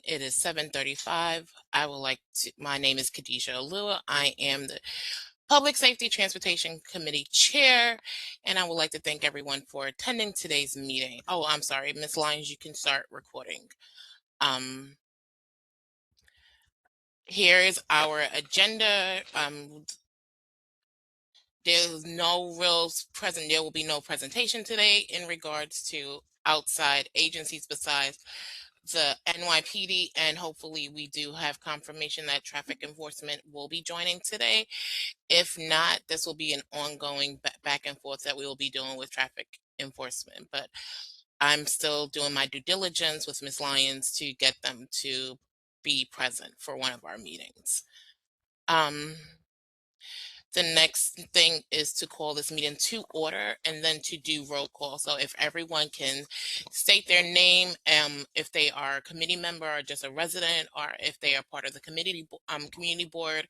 It is 7:35. My name is Khadijah Alua. I am the Public Safety Transportation Committee Chair, and I would like to thank everyone for attending today's meeting. Oh, I'm sorry, Ms. Lyons, you can start recording. Here is our agenda. There will be no presentation today in regards to outside agencies besides the NYPD, and hopefully we do have confirmation that traffic enforcement will be joining today. If not, this will be an ongoing back and forth that we will be doing with traffic enforcement. But I'm still doing my due diligence with Ms. Lyons to get them to be present for one of our meetings. The next thing is to call this meeting to order and then to do roll call. So if everyone can state their name, if they are a committee member or just a resident, or if they are part of the community board.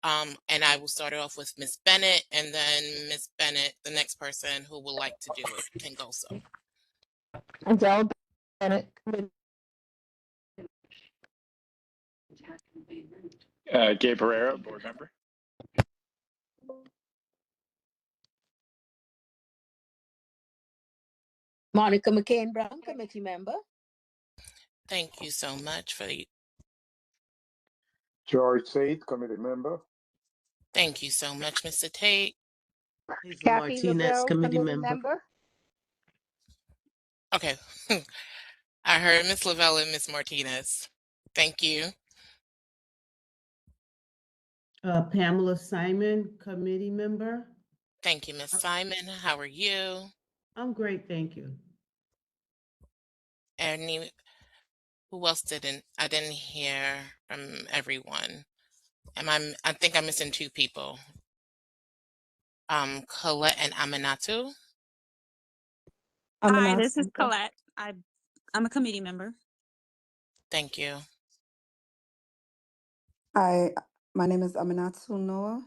And I will start it off with Ms. Bennett, and then Ms. Bennett, the next person who would like to do it, can go so. Adele Bennett. Gabe Herrera, board member. Monica McCain Brown, committee member. Thank you so much for the. George Said, committee member. Thank you so much, Mr. Tate. Kathy Martinez, committee member. Okay. I heard Ms. Lavelle and Ms. Martinez. Thank you. Pamela Simon, committee member. Thank you, Ms. Simon. How are you? I'm great, thank you. Who else I didn't hear from everyone. I think I'm missing two people. Colette and Aminatu. Hi, this is Colette. I'm a committee member. Thank you. Hi, my name is Aminatu Noah,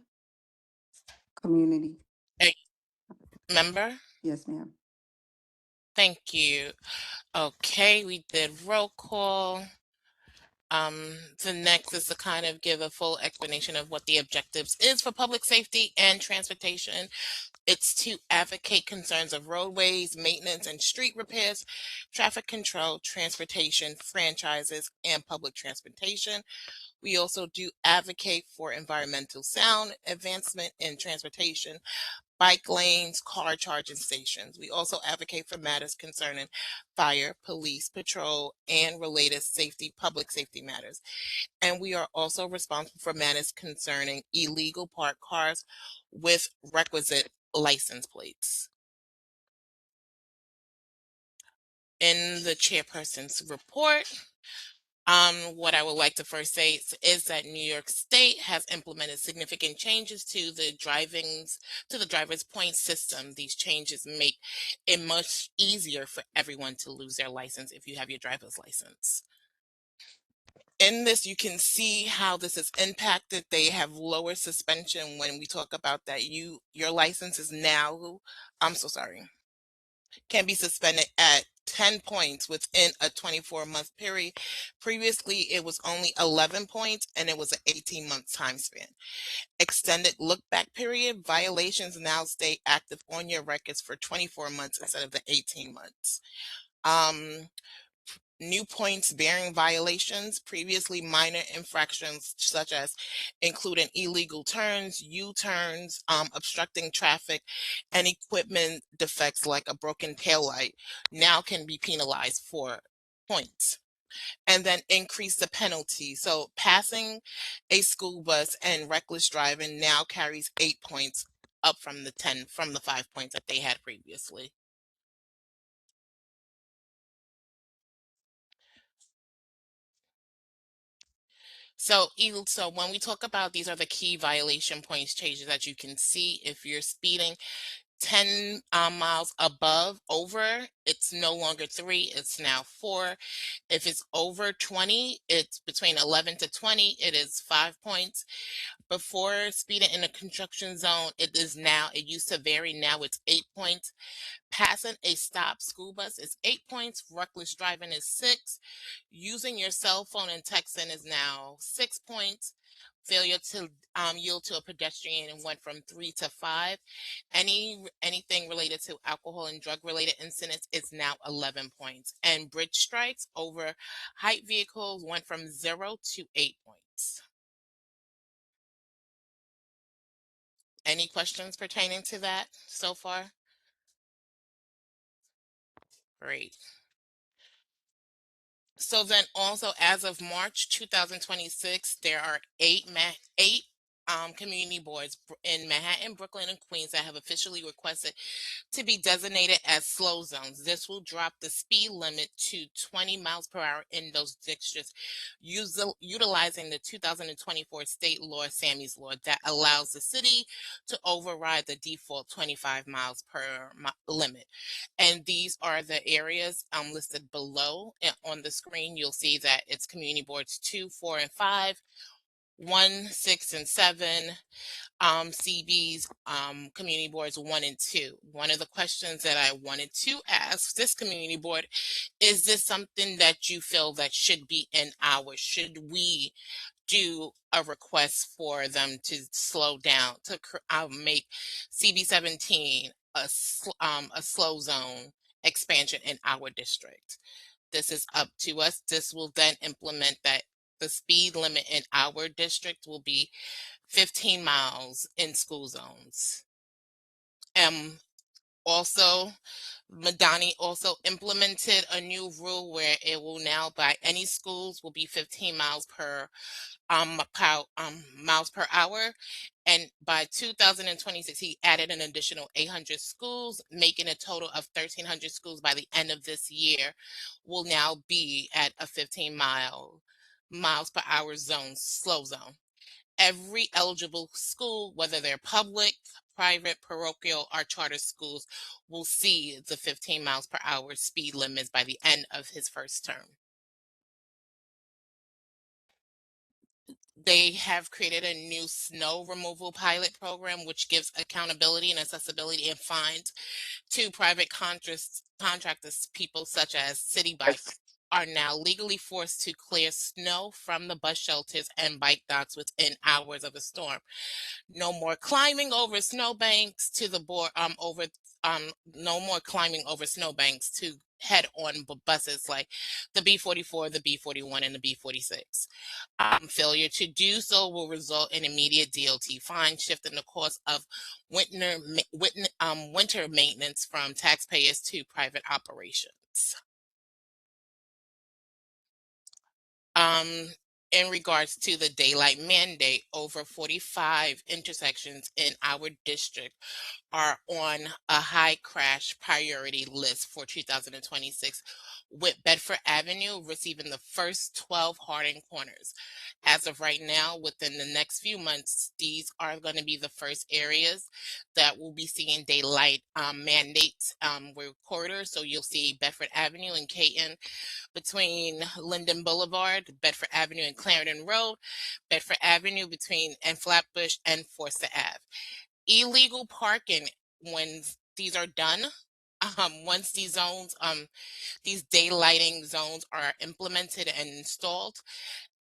community. Member? Yes, ma'am. Thank you. Okay, we did roll call. The next is to kind of give a full explanation of what the objectives is for public safety and transportation. It's to advocate concerns of roadways, maintenance and street repairs, traffic control, transportation, franchises, and public transportation. We also do advocate for environmental sound, advancement in transportation, bike lanes, car charging stations. We also advocate for matters concerning fire, police, patrol, and related public safety matters. And we are also responsible for matters concerning illegal parked cars with requisite license plates. In the chairperson's report, what I would like to first say is that New York State has implemented significant changes to the driver's point system. These changes make it much easier for everyone to lose their license if you have your driver's license. In this, you can see how this is impacted. They have lower suspension when we talk about that your license is now, can be suspended at 10 points within a 24-month period. Previously, it was only 11 points and it was an 18-month time span. Extended look-back period, violations now stay active on your records for 24 months instead of the 18 months. New points bearing violations, previously minor infractions such as including illegal turns, U-turns, obstructing traffic, and equipment defects like a broken taillight now can be penalized for points. And then increase the penalty. So passing a school bus and reckless driving now carries 8 points, up from the 5 points that they had previously. So when we talk about these are the key violation points changes that you can see if you're speeding, 10 miles over, it's no longer 3, it's now 4. If it's over 20, it's between 11 to 20, it is 5 points. Before speeding in a construction zone, it used to vary, now it's 8 points. Passing a stopped school bus is 8 points. Reckless driving is 6. Using your cell phone and texting is now 6 points. Failure to yield to a pedestrian went from 3 to 5. Anything related to alcohol and drug related incidents is now 11 points. And bridge strikes over height vehicles went from 0 to 8 points. Any questions pertaining to that so far? Great. So then also as of March 2026, there are eight community boards in Manhattan, Brooklyn, and Queens that have officially requested to be designated as slow zones. This will drop the speed limit to 20 miles per hour in those districts, utilizing the 2024 state law, Sammy's Law, that allows the city to override the default 25 miles per limit. And these are the areas listed below. And on the screen, you'll see that it's community boards 2, 4, and 5, 1, 6, and 7, CB's community boards 1 and 2. One of the questions that I wanted to ask this community board, is this something that you feel that should be in ours? Should we do a request for them to slow down, to make CB 17 a slow zone expansion in our district? This is up to us. This will then implement that the speed limit in our district will be 15 miles in school zones. Also, Madani also implemented a new rule where it will now, by any schools, will be 15 miles per miles per hour. And by 2026, he added an additional 800 schools, making a total of 1,300 schools by the end of this year will now be at a 15 miles per hour zone, slow zone. Every eligible school, whether they're public, private, parochial, or charter schools, will see the 15 miles per hour speed limits by the end of his first term. They have created a new snow removal pilot program, which gives accountability and accessibility and fines to private contractors. People such as City Bike are now legally forced to clear snow from the bus shelters and bike docks within hours of a storm. No more climbing over snowbanks to the board no more climbing over snowbanks to head on buses like the B44, the B41, and the B46. Failure to do so will result in immediate DOT fine, shifting the cost of winter maintenance from taxpayers to private operations. In regards to the daylight mandate, over 45 intersections in our district are on a high crash priority list for 2026, with Bedford Avenue receiving the first 12 Harding corners. As of right now, within the next few months, these are going to be the first areas that will be seeing daylight mandates corridors. So you'll see Bedford Avenue and Caton between Linden Boulevard, Bedford Avenue and Clarendon Road, Bedford Avenue between and Flatbush and Forster Ave. Illegal parking, when these are done, once these zones, these daylighting zones are implemented and installed,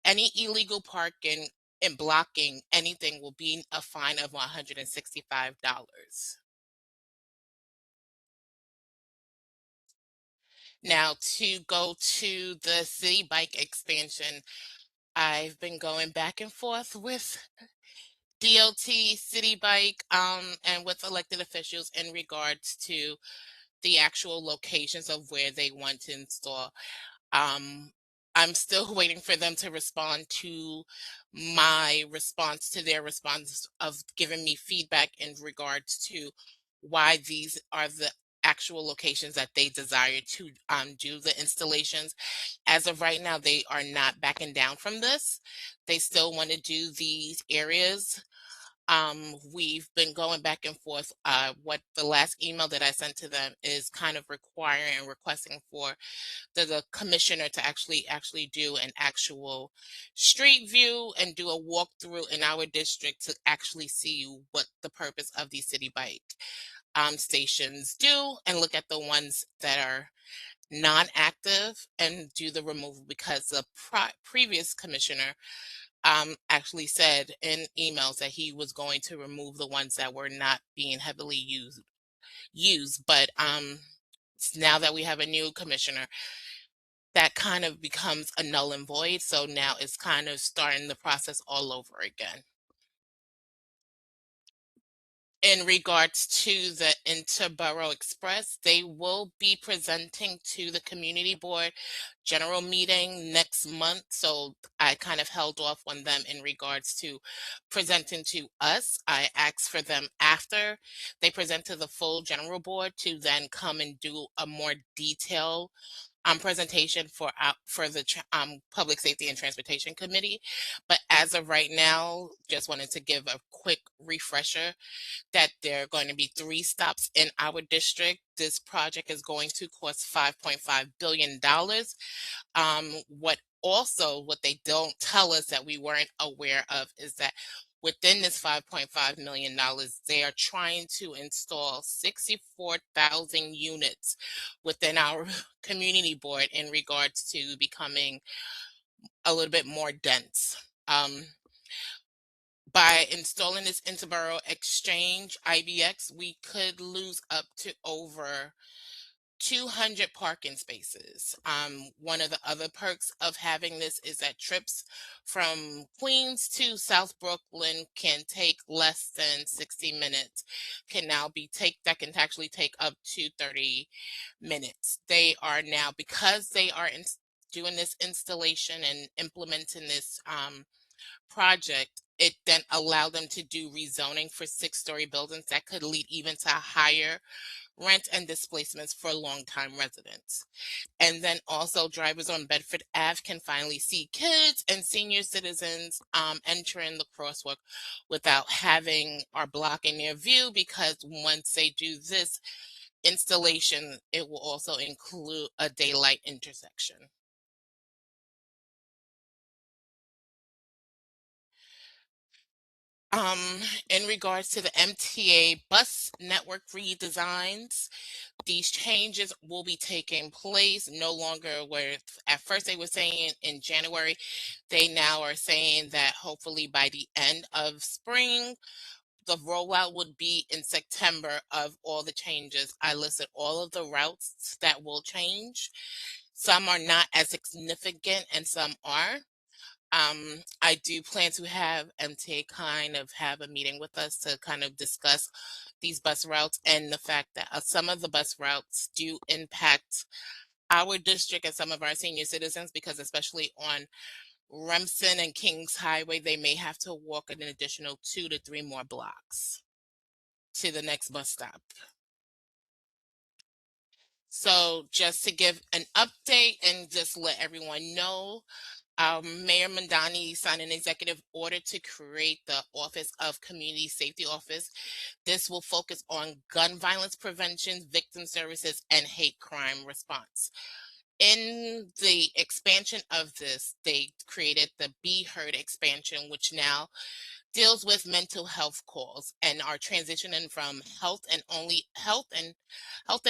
any illegal parking and blocking anything will be a fine of $165. Now, to go to the City Bike expansion, I've been going back and forth with DOT, City Bike, and with elected officials in regards to the actual locations of where they want to install. I'm still waiting for them to respond to my response to their response of giving me feedback in regards to why these are the actual locations that they desire to do the installations. As of right now, they are not backing down from this. They still want to do these areas We've been going back and forth. What the last email that I sent to them is kind of requiring and requesting for the commissioner to actually do an actual street view and do a walkthrough in our district to actually see what the purpose of these city bike stations do, and look at the ones that are non-active and do the removal, because the previous commissioner actually said in emails that he was going to remove the ones that were not being heavily used. But now that we have a new commissioner, that kind of becomes a null and void. So now it's kind of starting the process all over again. In regards to the Interborough Express, they will be presenting to the community board general meeting next month. So I kind of held off on them in regards to presenting to us. I asked for them after they present to the full general board to then come and do a more detailed presentation for the Public Safety and Transportation Committee. But as of right now, just wanted to give a quick refresher that there are going to be 3 stops in our district. This project is going to cost $5.5 billion. What they don't tell us that we weren't aware of is that within this $5.5 million, they are trying to install 64,000 units within our community board in regards to becoming a little bit more dense. By installing this Interborough Exchange, IBX, we could lose up to over 200 parking spaces. One of the other perks of having this is that trips from Queens to South Brooklyn can take less than 60 minutes, can actually take up to 30 minutes. They are now, because they are doing this installation and implementing this project, it then allowed them to do rezoning for 6-story buildings that could lead even to higher rent and displacements for longtime residents. And then also drivers on Bedford Ave can finally see kids and senior citizens entering the crosswalk without having or blocking their view, because once they do this installation, it will also include a daylight intersection. In regards to the MTA bus network redesigns, these changes will be taking place no longer where at first they were saying in January. They now are saying that hopefully by the end of spring, the rollout would be in September of all the changes. I listed all of the routes that will change. Some are not as significant and some are. I do plan to have MTA kind of have a meeting with us to kind of discuss these bus routes and the fact that some of the bus routes do impact our district and some of our senior citizens, because especially on Remsen and Kings Highway, they may have to walk an additional 2 to 3 more blocks to the next bus stop. So just to give an update and just let everyone know, Mayor Mandani signed an executive order to create the Office of Community Safety Office. This will focus on gun violence prevention, victim services, and hate crime response. In the expansion of this, they created the Be Heard expansion, which now deals with mental health calls and are transitioning from health and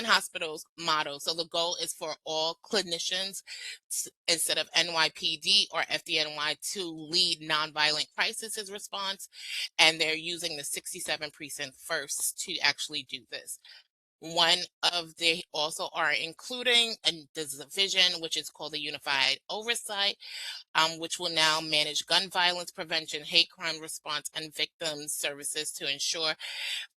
hospitals model. So the goal is for all clinicians instead of NYPD or FDNY to lead nonviolent crisis response, and they're using the 67 precinct first to actually do this. They also are including a division which is called the Unified Oversight, which will now manage gun violence prevention, hate crime response, and victim services to ensure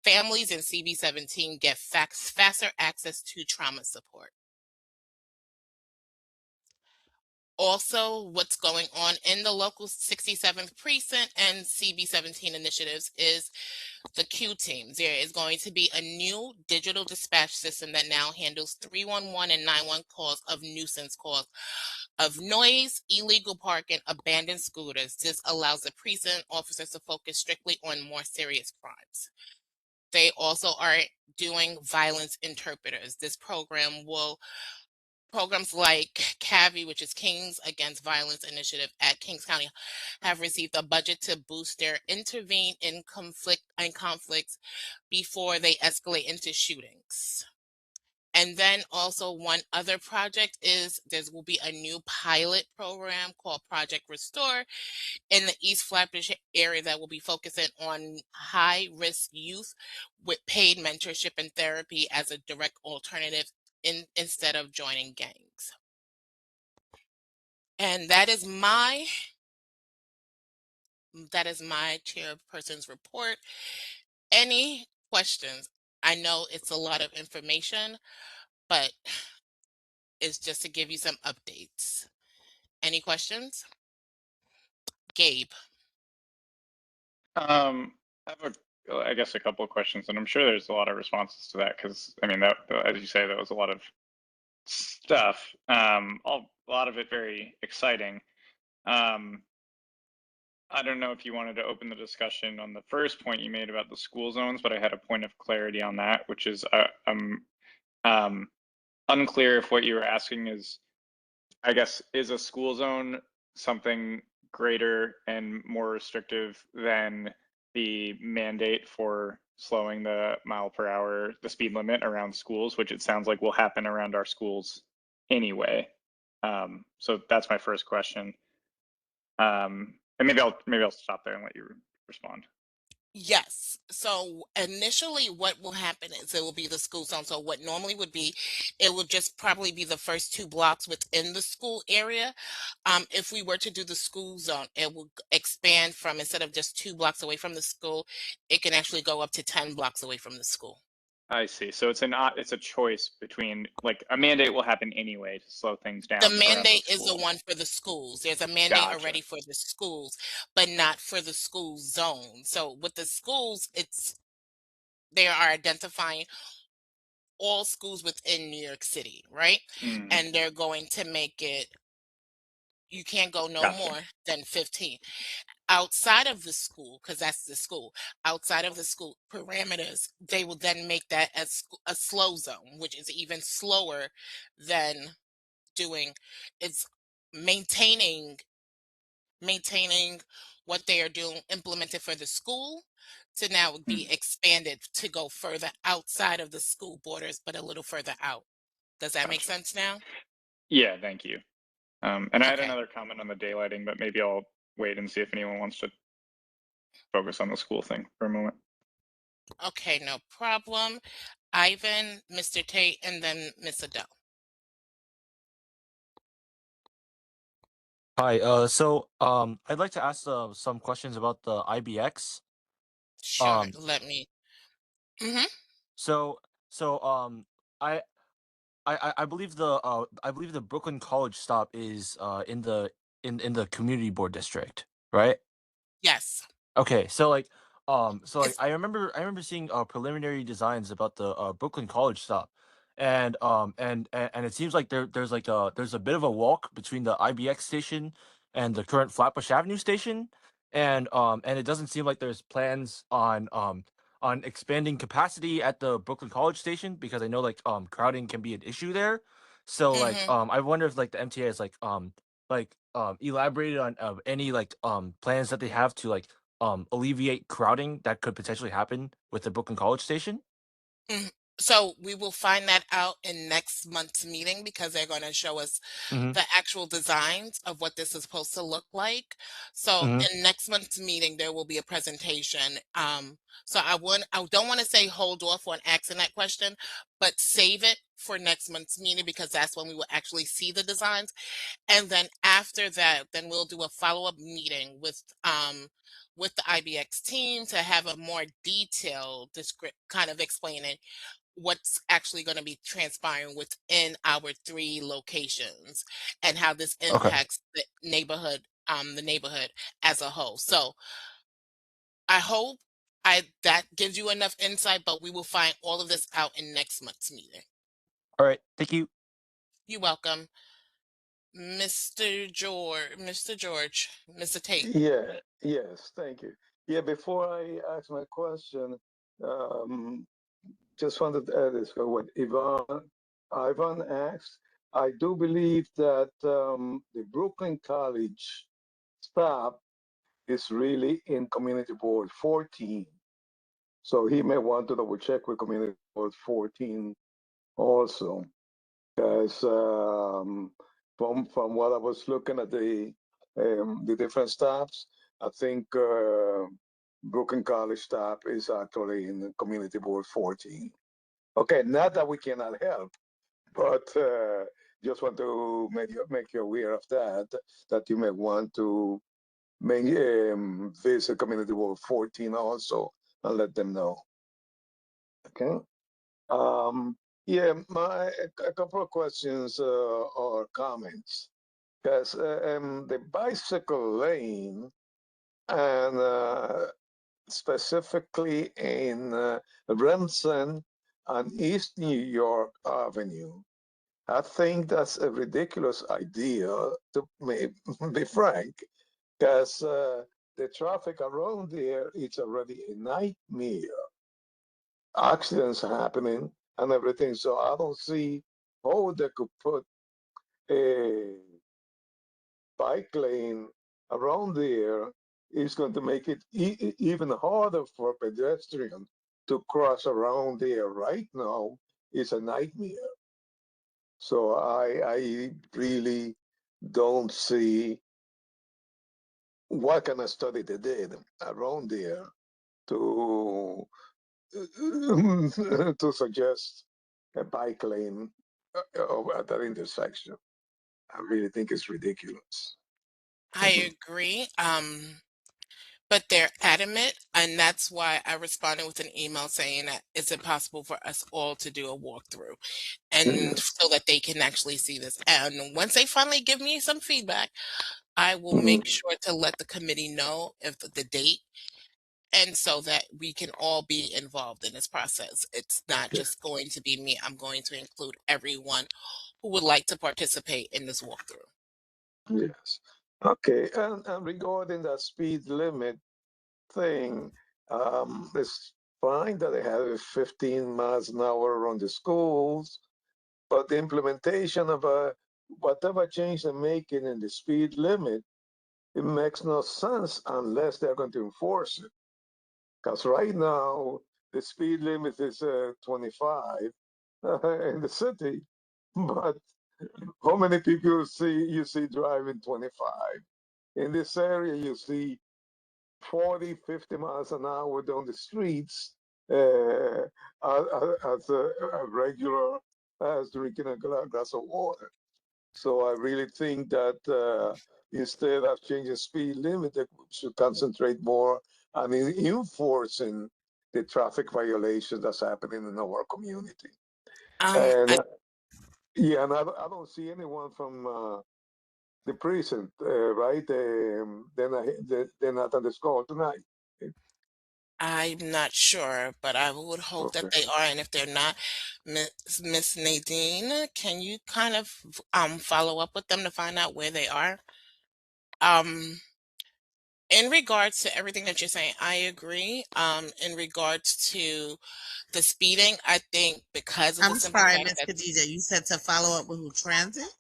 families in CB17 get faster access to trauma support. Also, what's going on in the local 67th precinct and CB17 initiatives is the Q teams. There is going to be a new digital dispatch system that now handles 311 and 911 calls of nuisance calls. of noise, illegal parking, abandoned scooters. This allows the precinct officers to focus strictly on more serious crimes. They also are doing violence interpreters. This program will Programs like CAVI, which is Kings Against Violence Initiative at Kings County, have received a budget to boost their intervene in conflicts before they escalate into shootings. And then also one other project is there will be a new pilot program called Project Restore in the East Flatbush area that will be focusing on high-risk youth with paid mentorship and therapy as a direct alternative instead of joining gangs. And that is my chairperson's report. Any questions? I know it's a lot of information, but it's just to give you some updates. Any questions? Gabe. I have I guess a couple of questions, and I'm sure there's a lot of responses to that because I mean, that as you say, that was a lot of stuff. A lot of it very exciting. I don't know if you wanted to open the discussion on the first point you made about the school zones, but I had a point of clarity on that, which is I'm unclear if what you were asking is, I guess, is a school zone something greater and more restrictive than the mandate for slowing the the speed limit around schools, which it sounds like will happen around our schools anyway. So that's my first question. And maybe I'll stop there and let you respond. Yes. So initially what will happen is it will be the school zone. So what normally would be, it would just probably be the first 2 blocks within the school area. If we were to do the school zone, it will expand from, instead of just 2 blocks away from the school, it can actually go up to 10 blocks away from the school. I see. So it's a choice between, like, a mandate will happen anyway to slow things down. The around mandate is the schools. one for the schools. There's a mandate Gotcha. already for the schools, but not for the school zone. So with the schools, they are identifying all schools within New York City, right? Mm, And they're going to make it, you can't go no Gotcha. more than 15. Outside of the school, because that's the school, outside of the school parameters, they will then make that as a slow zone, which is even slower than doing, it's maintaining what they are doing implemented for the school to now be expanded to go further outside of the school borders, but a little further out. Does that make Gotcha. sense now? Yeah, thank you. And I had Okay. another comment on the daylighting, but maybe I'll wait and see if anyone wants to focus on the school thing for a moment. Okay, no problem. Ivan, Mr. Tate, and then Miss Adele. Hi, I'd like to ask some questions about the IBX. Sure, let me. Mm-hmm. So so I I believe the Brooklyn College stop is in the community board district, right? Yes. Okay, It's I remember seeing preliminary designs about the Brooklyn College stop, and it seems like there's a bit of a walk between the IBX station and the current Flatbush Avenue station, and it doesn't seem like there's plans on expanding capacity at the Brooklyn College station because I know crowding can be an issue there. So mm-hmm. I wonder if the MTA is elaborated on any plans that they have to alleviate crowding that could potentially happen with the Brooklyn College station? So we will find that out in next month's meeting because they're going to show us Mm-hmm. the actual designs of what this is supposed to look like. So Mm-hmm. in next month's meeting, there will be a presentation. So I don't want to say hold off on asking that question, but save it for next month's meeting because that's when we will actually see the designs. And then after that, then we'll do a follow-up meeting with the IBX team to have a more detailed kind of explaining what's actually going to be transpiring within our 3 locations and how this Okay. impacts the neighborhood as a whole. So I hope that gives you enough insight, but we will find all of this out in next month's meeting. All right. Thank you. You're welcome. Mr. George, Mr. Tate. Yeah, yes, thank you. Yeah, before I ask my question, um, just wanted to add this, what Ivan asked. I do believe that the Brooklyn College staff is really in Community Board 14. So he may want to double check with Community Board 14 also, because from what I was looking at the different staffs, I think Brooklyn College staff is actually in Community Board 14. Okay, not that we cannot help, but just want to make you aware of that you may want to visit Community Board 14 also and let them know. Okay. Yeah, a couple of questions or comments. Because the bicycle lane and specifically in Remsen and East New York Avenue, I think that's a ridiculous idea, to be frank, because the traffic around there is already a nightmare. Accidents happening and everything. So I don't see how they could put a bike lane around there is going to make it even harder for pedestrians to cross around there. Right now, it's a nightmare. So I really don't see what kind of study they did around there to to suggest a bike lane at that intersection. I really think it's ridiculous. I agree. But they're adamant, and that's why I responded with an email saying that is it possible for us all to do a walkthrough, and so that they can actually see this. And once they finally give me some feedback, I will make sure to let the committee know if the date, and so that we can all be involved in this process. It's not just going to be me. I'm going to include everyone who would like to participate in this walkthrough. Yes. Okay. And regarding that speed limit thing, it's fine that they have 15 miles an hour around the schools, but the implementation of whatever change they're making in the speed limit, it makes no sense unless they're going to enforce it. Because right now, the speed limit is 25 in the city, but how many people you see driving 25? In this area, you see 40, 50 miles an hour down the streets as a regular as drinking a glass of water. So I really think that instead of changing speed limit, they should concentrate more on enforcing the traffic violations that's happening in our community. And yeah, and I don't see anyone from the precinct, right? They're not on this call tonight. I'm not sure, but I would hope that Okay. they are. And if they're not, Miss Nadine, can you kind of follow up with them to find out where they are? In regards to everything that you're saying, I agree. In regards to the speeding, I think because of the I'm simple sorry, fact Miss that Khadija. You said to follow up with who? Transit?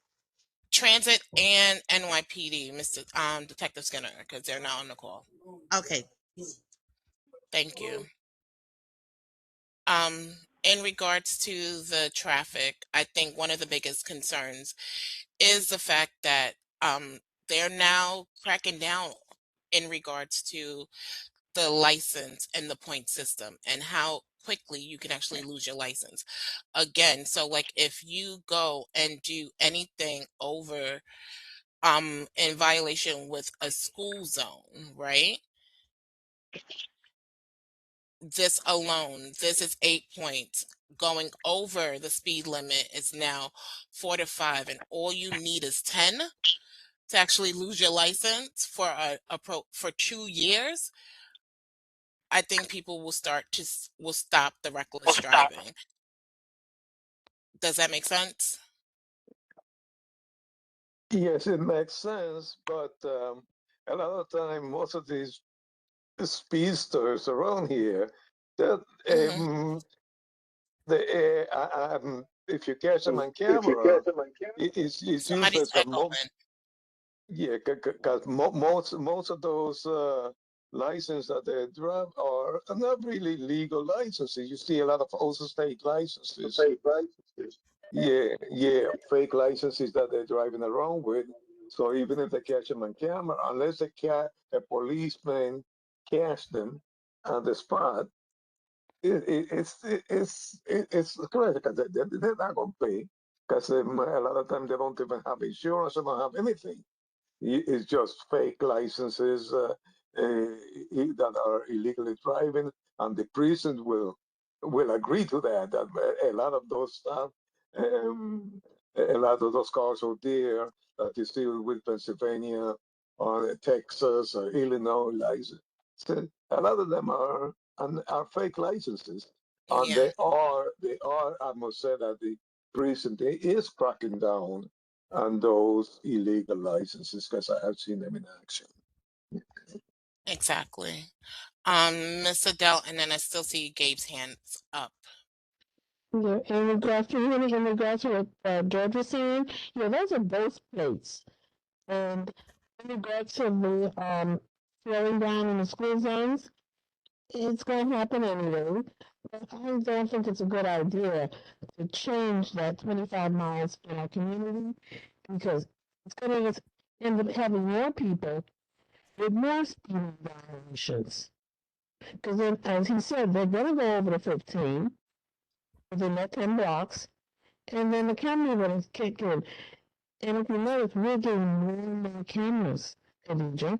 transit and NYPD, Mr. Detective Skinner, because they're not on the call. Okay. Thank you. In regards to the traffic, I think one of the biggest concerns is the fact that they're now cracking down in regards to the license and the point system and how quickly you can actually lose your license. Again, so like if you go and do anything over in violation with a school zone, right? This alone, this is 8 points. Going over the speed limit is now 4 to 5, and all you need is 10 to actually lose your license for for 2 years. I think people will stop the reckless driving. Does that make sense? Yes, it makes sense, but a lot of time, most of these speedsters around here, that Hmm. if you catch them on camera, it's Somebody's useless. mic open. Yeah, because most of those licenses that they drive are not really legal licenses. You see a lot of also state licenses. Yeah, fake licenses that they're driving around with. So even if they catch them on camera, unless a policeman catch them on the spot, it's correct because they're not going to pay because a lot of times they don't even have insurance or don't have anything. It's just fake licenses that are illegally driving, and the prison will agree to that. That a lot of those stuff, um, a lot of those cars out there that you see with Pennsylvania or Texas or Illinois license, so a lot of them are fake licenses, and Yeah, they are. I must say that the prison they is cracking down on those illegal licenses because I have seen them in action. exactly. Miss Adele, and then I still see Gabe's hands up. Yeah, in regards to what George was saying, yeah, those are both plates. And in regards to the slowing down in the school zones, it's going to happen anyway. But I don't think it's a good idea to change that 25 miles in our community because it's going to end up having more people with more speed violations. Because then, as he said, they're going to go over the 15 within that 10 blocks, and then the camera will kick in. And if you notice, we're getting more and more cameras, Khadija.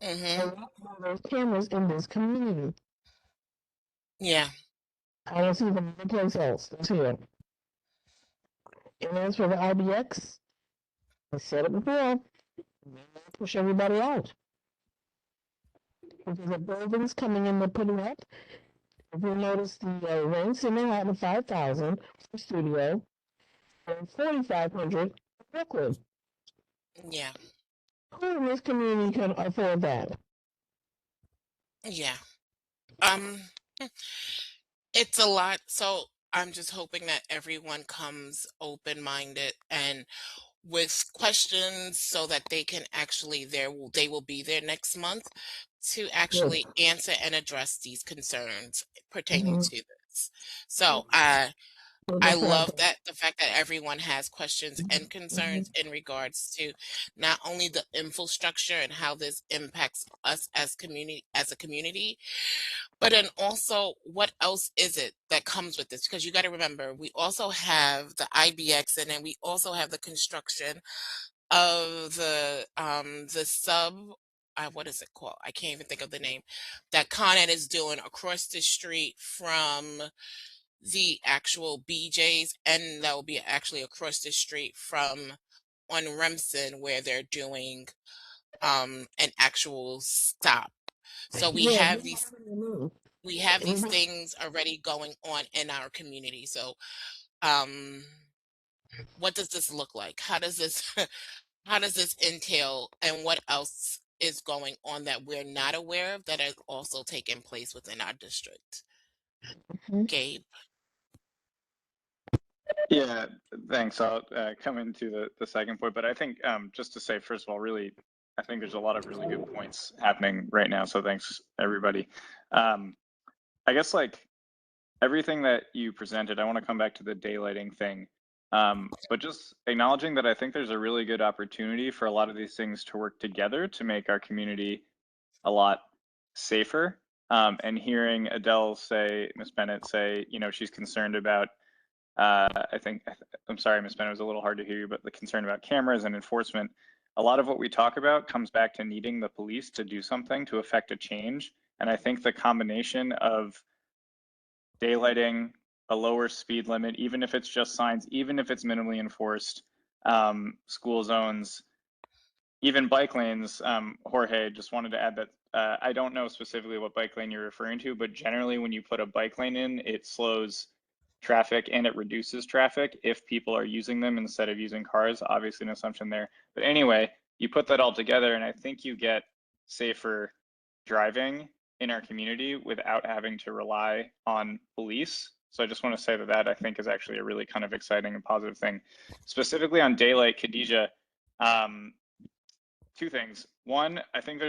Hmm. A lot more of those cameras in this community. Yeah, I don't see them anyplace else. It's here. And as for the IBX, I said it before, push everybody out. Because the buildings coming in, they're putting up. If you notice the rents in Manhattan, 5,000 for studio, and 4,500 for Brooklyn. yeah, Who in this community can afford that? yeah. Um, it's a lot. So I'm just hoping that everyone comes open-minded and with questions so that they can actually they will be there next month to Good. actually answer and address these concerns pertaining Mm-hmm. to this. So I love that the fact that everyone has questions and concerns in regards to not only the infrastructure and how this impacts us as a community, but then also what else is it that comes with this? Because you got to remember, we also have the IBX and then we also have the construction of the sub what is it called? I can't even think of the name that Con Ed is doing across the street from the actual BJ's, and that will be actually across the street from on Remsen where they're doing an actual stop. So Yeah, we have these things already going on in our community. So um what does this look like? How does this how does this entail and what else is going on that we're not aware of that is also taking place within our district? Gabe. Yeah, thanks. I'll come into the second point, but I think just to say, first of all, really, I think there's a lot of really good points happening right now. So thanks, everybody. I guess like everything that you presented, I want to come back to the daylighting thing, but just acknowledging that I think there's a really good opportunity for a lot of these things to work together to make our community a lot safer. And hearing Adele say, Ms. Bennett say, you know, she's concerned about I'm sorry, Ms. Bennett, it was a little hard to hear you, but the concern about cameras and enforcement, a lot of what we talk about comes back to needing the police to do something to affect a change. And I think the combination of daylighting, a lower speed limit, even if it's just signs, even if it's minimally enforced, school zones, even bike lanes. Jorge, just wanted to add that I don't know specifically what bike lane you're referring to, but generally when you put a bike lane in, it slows traffic and it reduces traffic if people are using them instead of using cars. Obviously an assumption there. But anyway, you put that all together and I think you get safer driving in our community without having to rely on police. So I just want to say that I think is actually a really kind of exciting and positive thing. Specifically on daylight, Khadija, two things. One, I think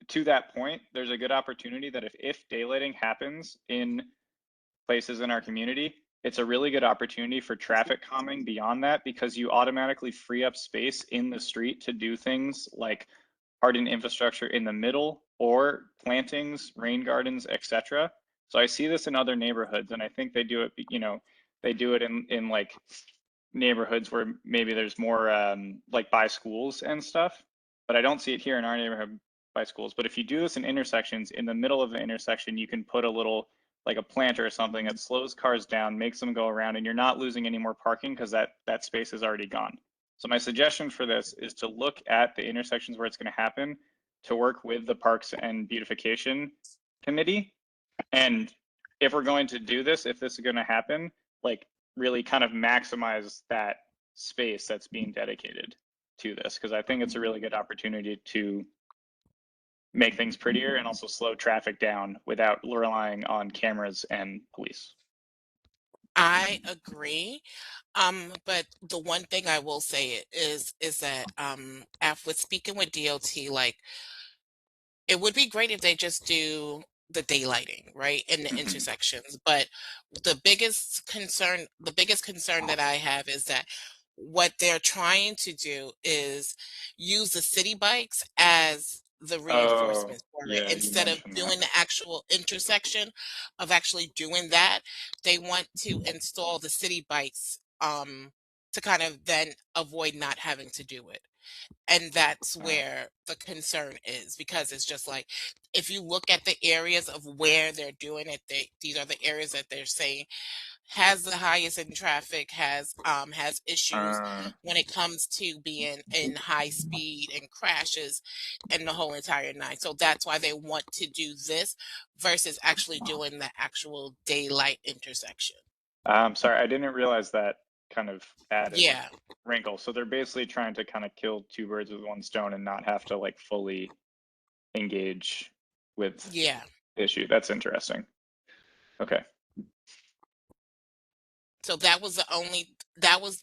to that point, there's a good opportunity that if daylighting happens in places in our community, it's a really good opportunity for traffic calming beyond that, because you automatically free up space in the street to do things like harden infrastructure in the middle or plantings, rain gardens, etc. So I see this in other neighborhoods, and I think they do it, they do it in like neighborhoods where maybe there's more like by schools and stuff, but I don't see it here in our neighborhood by schools. But if you do this in intersections, in the middle of the intersection, you can put a little, like a planter or something that slows cars down, makes them go around, and you're not losing any more parking because that space is already gone. So my suggestion for this is to look at the intersections where it's going to happen, to work with the Parks and Beautification Committee. And if we're going to do this, if this is going to happen, like really kind of maximize that space that's being dedicated to this, because I think it's a really good opportunity to make things prettier and also slow traffic down without relying on cameras and police. I agree. But the one thing I will say is that after speaking with DOT, like it would be great if they just do the daylighting, right, in the intersections. But the biggest concern that I have is that what they're trying to do is use the city bikes as the reinforcement for it. Instead of doing the actual intersection of actually doing that, they want to install the city bikes to kind of then avoid not having to do it. And that's where the concern is, because it's just like, if you look at the areas of where they're doing it, these are the areas that they're saying has the highest in traffic, has issues when it comes to being in high speed and crashes and the whole entire nine. So that's why they want to do this versus actually doing the actual daylight intersection. Sorry, I didn't realize that kind of added Yeah. wrinkle. So they're basically trying to kind of kill two birds with one stone and not have to like fully engage with Yeah. the issue. That's interesting. Okay. So that was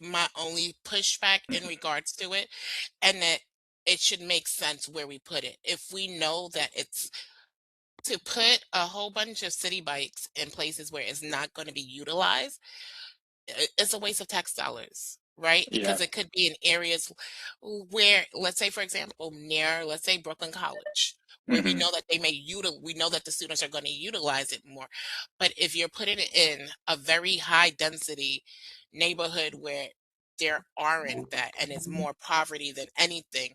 my only pushback in regards to it, and that it should make sense where we put it. If we know that it's to put a whole bunch of city bikes in places where it's not going to be utilized, it's a waste of tax dollars, right? Because it could be in areas where, let's say, for example, near, let's say, Brooklyn College, where we know that we know that the students are going to utilize it more. But if you're putting it in a very high density neighborhood where there aren't that, and it's more poverty than anything,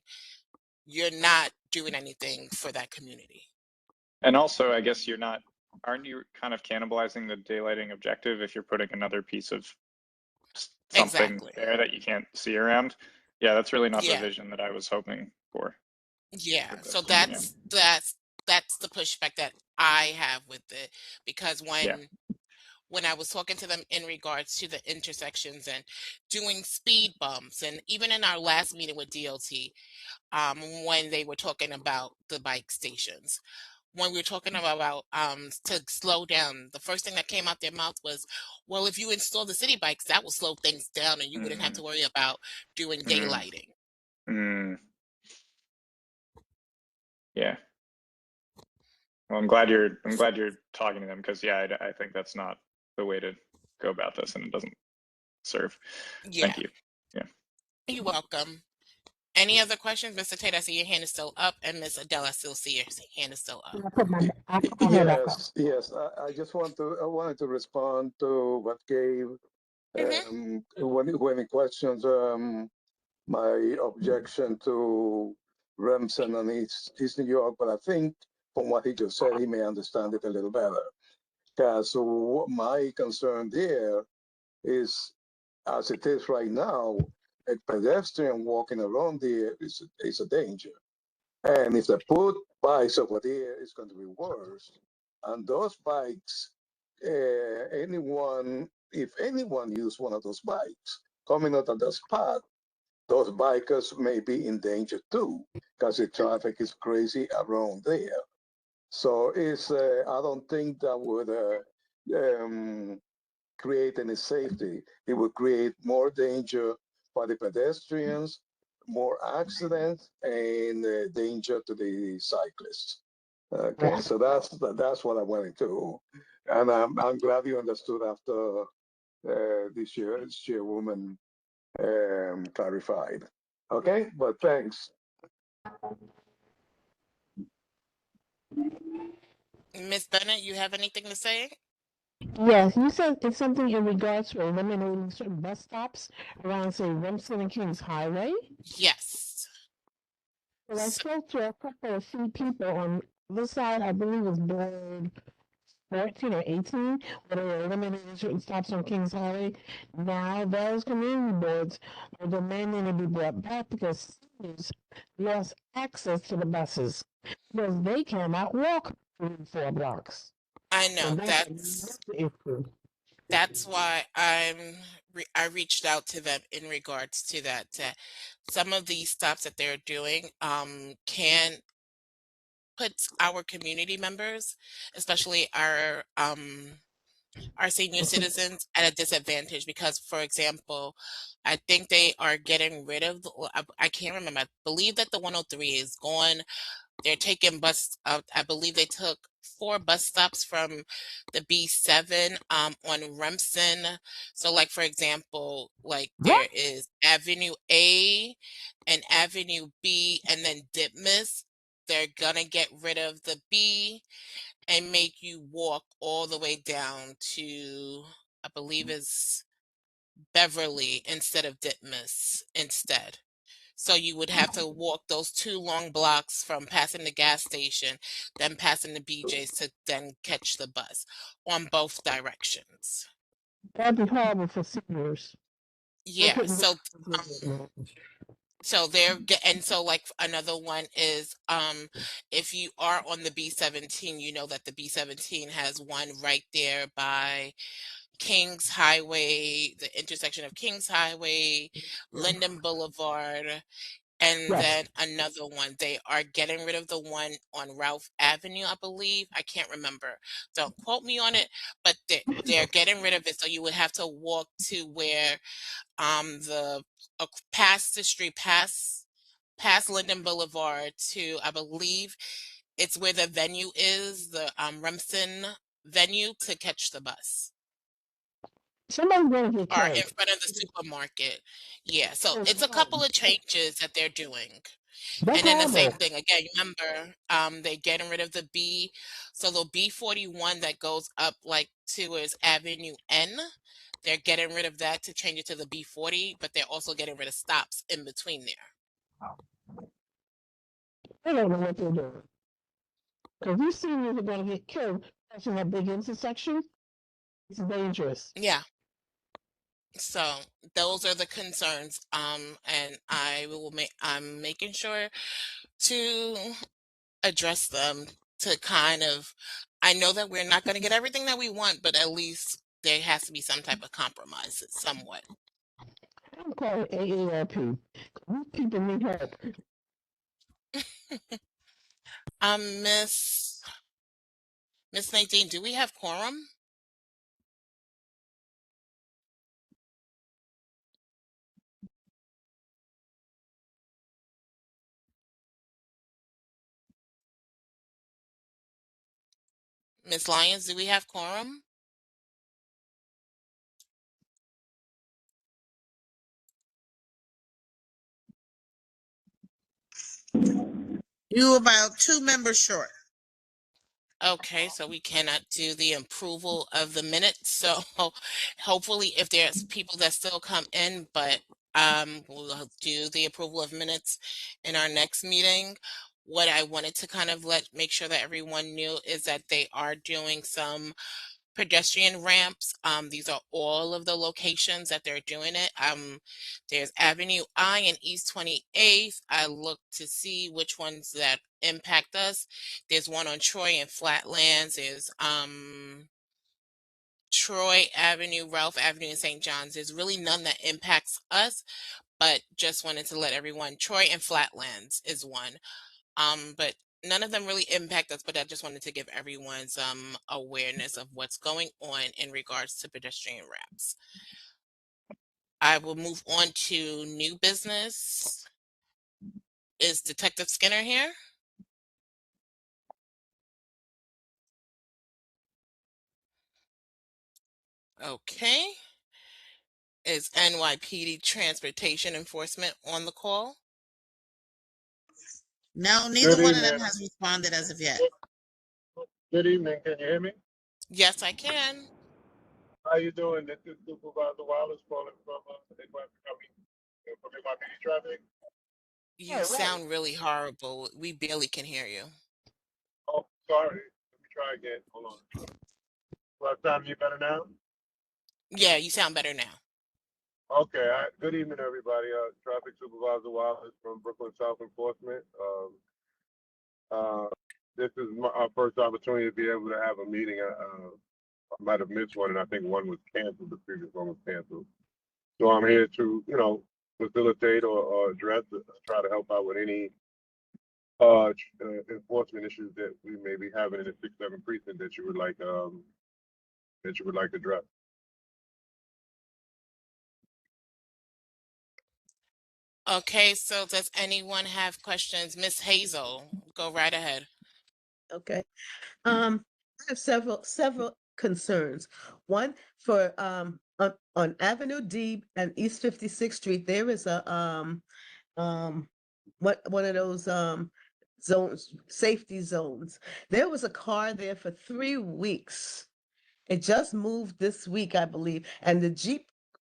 you're not doing anything for that community. And also, I guess aren't you kind of cannibalizing the daylighting objective if you're putting another piece of something there that you can't see around? Yeah, that's really not the vision that I was hoping for. Yeah, so that's the pushback that I have with it, because when I was talking to them in regards to the intersections and doing speed bumps, and even in our last meeting with DOT, when they were talking about the bike stations, when we were talking about to slow down, the first thing that came out their mouth was, well, if you install the city bikes, that will slow things down and you wouldn't have to worry about doing daylighting. Yeah. Well, I'm glad you're talking to them, because I think that's not the way to go about this, and it doesn't serve. Thank you. Yeah. You're welcome. Any other questions, Mr. Tate? I see your hand is still up, and Ms. Adele, I still see your hand is still up. Yes. I just wanted to respond to what Gabe when he questions my objection to Remsen and East New York, but I think from what he just said, he may understand it a little better. Because my concern there is, as it is right now, a pedestrian walking around there is a danger. And if they put bikes over there, it's going to be worse. And those bikes, anyone if anyone use one of those bikes coming out of the spot, those bikers may be in danger too, because the traffic is crazy around there. So I don't think that would create any safety. It would create more danger for the pedestrians, more accidents, and danger to the cyclists. Okay, so that's what I wanted to, and I'm glad you understood after this chairwoman clarified. Okay, but thanks. Miss Bennett, you have anything to say? Yes, you said it's something in regards to eliminating certain bus stops around, say, Remsen and Kings Highway. Yes. Well, I So, spoke to a couple of few people on this side, I believe it was board 14 or 18, where they were eliminating certain stops on Kings Highway. Now those community boards are demanding to be brought back because seniors lost access to the buses because they cannot walk 3-4 blocks. I know And that's the issue. that's why I reached out to them in regards to that. Some of these stops that they're doing can put our community members, especially our senior citizens, at a disadvantage because, for example, I think they are getting rid of I can't remember. I believe that the 103 is gone. They're taking I believe they took 4 bus stops from the B7 on Remsen. So like for example, like there is Avenue A and Avenue B and then Ditmas. They're gonna get rid of the B and make you walk all the way down to, I believe is Beverly instead of Ditmas instead. So you would have to walk those 2 long blocks from passing the gas station, then passing the BJ's to then catch the bus on both directions. That'd be horrible for seniors. Yeah, so and so like another one is if you are on the B17, you know that the B17 has one right there by Kings Highway, the intersection of Kings Highway, Linden Boulevard, and then another one. They are getting rid of the one on Ralph Avenue, I believe. I can't remember. Don't quote me on it, but they're getting rid of it. So you would have to walk to where the past the street, past Linden Boulevard to, I believe it's where the venue is, the Remsen venue, to catch the bus. Somebody's gonna get Or killed. in front of the supermarket. Yeah, so it's a couple of changes that they're doing. That's And then the same horrible. thing again, remember, they're getting rid of the B. So the B41 that goes up like towards Avenue N, they're getting rid of that to change it to the B40, but they're also getting rid of stops in between there. I don't know what they're doing. Because these seniors are gonna get killed crossing that big intersection. It's dangerous. Yeah. So those are the concerns. And I'm making sure to address them to kind of, I know that we're not going to get everything that we want, but at least there has to be some type of compromise somewhat. I'm calling AARP. These people need help. Miss Nadine, do we have quorum? Miss Lyons, do we have quorum? You about 2 members short. Okay, so we cannot do the approval of the minutes. So hopefully if there's people that still come in, but we'll do the approval of minutes in our next meeting. What I wanted to kind of make sure that everyone knew is that they are doing some pedestrian ramps. These are all of the locations that they're doing it. There's Avenue I and East 28th. I looked to see which ones that impact us. There's one on Troy and Flatlands. There's Troy Avenue, Ralph Avenue, and St. John's. There's really none that impacts us, but just wanted to let everyone. Troy and Flatlands is one. But none of them really impact us, but I just wanted to give everyone some awareness of what's going on in regards to pedestrian ramps. I will move on to new business. Is Detective Skinner here? Okay. Is NYPD Transportation Enforcement on the call? No, neither one of them has responded as of yet. Good evening. Can you hear me? Yes, I can. How you doing? This is Supervisor Wallace calling from NYPD traffic. You sound really horrible. We barely can hear you. Oh, sorry. Let me try again. Hold on. Well, sound you better now? Yeah, you sound better now. Okay. Good evening, everybody. Traffic Supervisor Wallace from Brooklyn South Enforcement. This is our first opportunity to be able to have a meeting. I might have missed one, and I think one was canceled. The previous one was canceled. So I'm here to, facilitate or address, try to help out with any enforcement issues that we may be having in the 6-7 precinct that you would like addressed. Okay, so does anyone have questions? Miss Hazel, go right ahead. Okay. I have several concerns. One for on Avenue D and East 56th Street, there is a one of those zones, safety zones. There was a car there for 3 weeks. It just moved this week, I believe, and the Jeep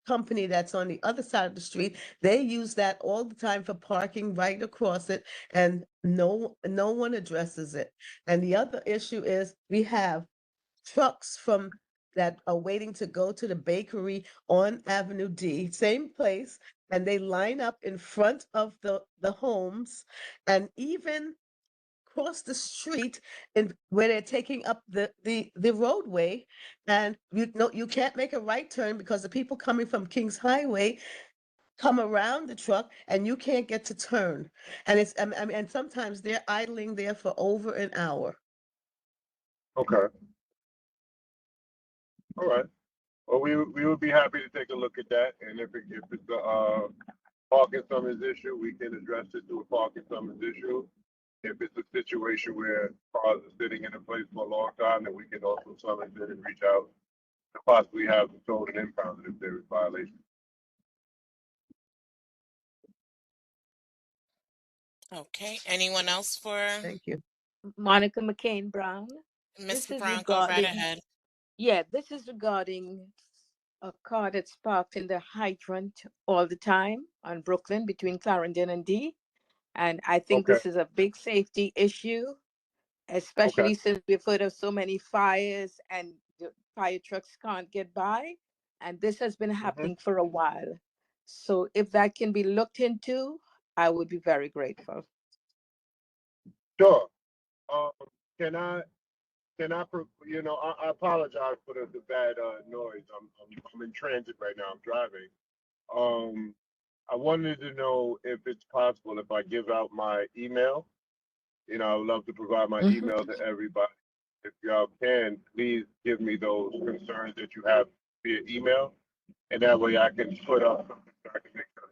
company that's on the other side of the street, they use that all the time for parking right across it, and no one addresses it. And the other issue is we have trucks from that are waiting to go to the bakery on Avenue D, same place, and they line up in front of the homes, and even cross the street and where they're taking up the roadway, and you can't make a right turn because the people coming from Kings Highway come around the truck and you can't get to turn. And it's and sometimes they're idling there for over an hour. Okay. All right. Well, we would be happy to take a look at that, and if it's a parking summons issue, we can address it through a parking summons issue. If it's a situation where cars are sitting in a place for a long time, then we can also summons it and reach out to possibly have them towed and impounded if there is violation. Okay, anyone else for Thank you. Monica McCain Brown. Ms. This is Brown? Go right regarding, ahead. yeah, this is regarding a car that's parked in the hydrant all the time on Brooklyn between Clarendon and D. And I think Okay. this is a big safety issue, especially since we've heard of so many fires and the fire trucks can't get by. And this has been happening for a while. So if that can be looked into, I would be very grateful. Sure. Can I, I apologize for the bad noise. I'm in transit right now. I'm driving. I wanted to know if it's possible if I give out my email. I would love to provide my email to everybody. If y'all can, please give me those concerns that you have via email, and that way I can put up something so I can make sure.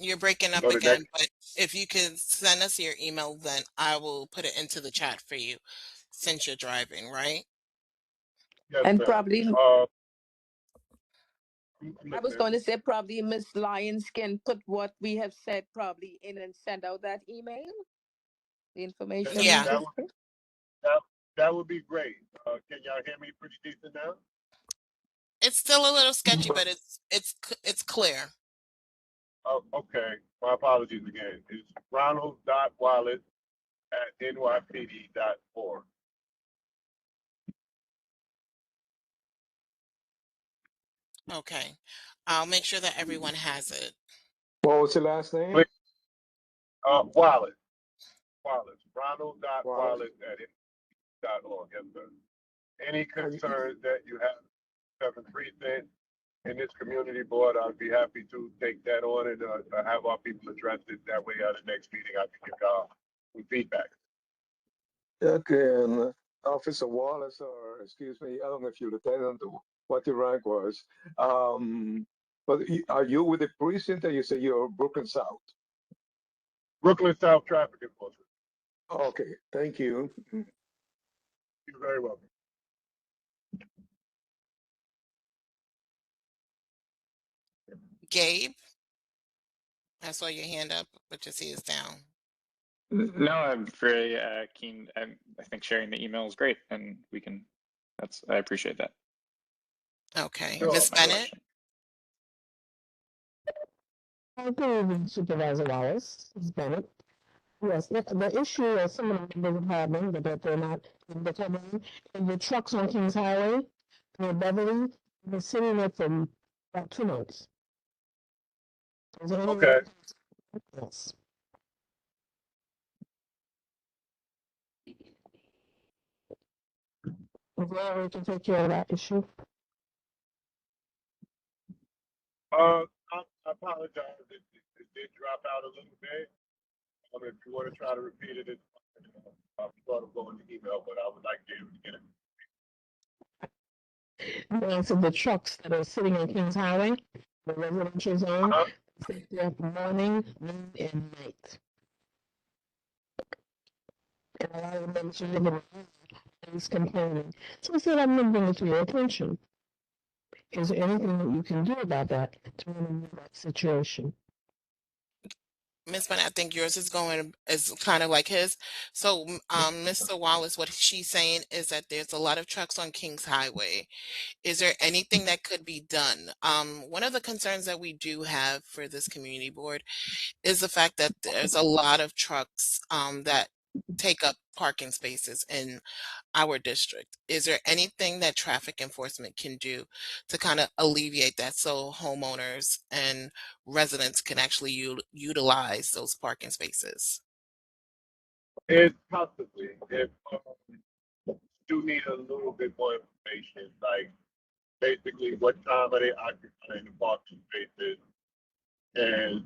You're breaking up Go to again, next. but if you could send us your email, then I will put it into the chat for you since you're driving, right? Yes, And ma'am. probably, I'm I was listening. going to say probably Miss Lyons can put what we have said probably in and send out that email, the information. Yeah. That would be great. Can y'all hear me pretty decent now? It's still a little sketchy, but it's clear. Oh, okay. My apologies again. It's ronald.wallace@nypd.org. Okay. I'll make sure that everyone has it. What was your last name? Please. Wallace. Ronald.wallace@nypd.org. Yes, sir. Any concerns that you have, Seventh Precinct, in this community board, I'd be happy to take that on and have our people address it. That way, at the next meeting, I can give y'all some feedback. Okay, and Officer Wallace, or excuse me, I don't know if you're lieutenant or what your rank was. But are you with the precinct or you say you're Brooklyn South? Brooklyn South Traffic Enforcement. Okay, thank you. You're very welcome. Gabe, I saw your hand up, but your C is down. No, I'm very keen. I think sharing the email is great, and I appreciate that. Okay, Sure. Ms. Bennett. I agree with Supervisor Wallace, Ms. Bennett. Yes, the issue is some of the members are having, but that they're not determining, is the trucks on Kings Highway near Beverly, they're sitting there for about 2 months. Is there any way- Okay. Yes. Is there any way we can take care of that issue? I apologize. It did drop out a little bit. If you want to try to repeat it, I'm sort of going to email, but I would like to get it. You answered the trucks that are sitting on Kings Highway, the residential zone, sit there morning, noon, and night. And a lot of them should live in is complaining. So I said, I'm going to bring it to your attention. Is there anything that you can do about that to remove that situation? Ms. Bennett, I think yours is kind of like his. So, Mr. Wallace, what she's saying is that there's a lot of trucks on Kings Highway. Is there anything that could be done? One of the concerns that we do have for this community board is the fact that there's a lot of trucks that take up parking spaces in our district. Is there anything that traffic enforcement can do to kind of alleviate that so homeowners and residents can actually utilize those parking spaces? It's possibly if do need a little bit more information, like basically what time are they occupying the parking spaces, and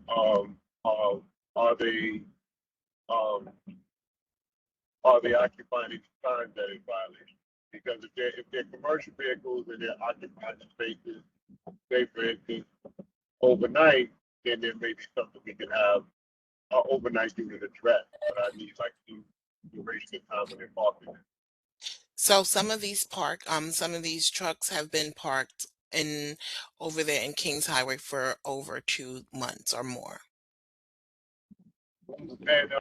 are they occupying each time that is violation? Because if they're commercial vehicles and they're occupying the spaces, say for instance overnight, then there may be something we can have overnight unit address. But I need like the duration of time when they're parking. So some of these trucks have been parked over there in Kings Highway for over 2 months or more. And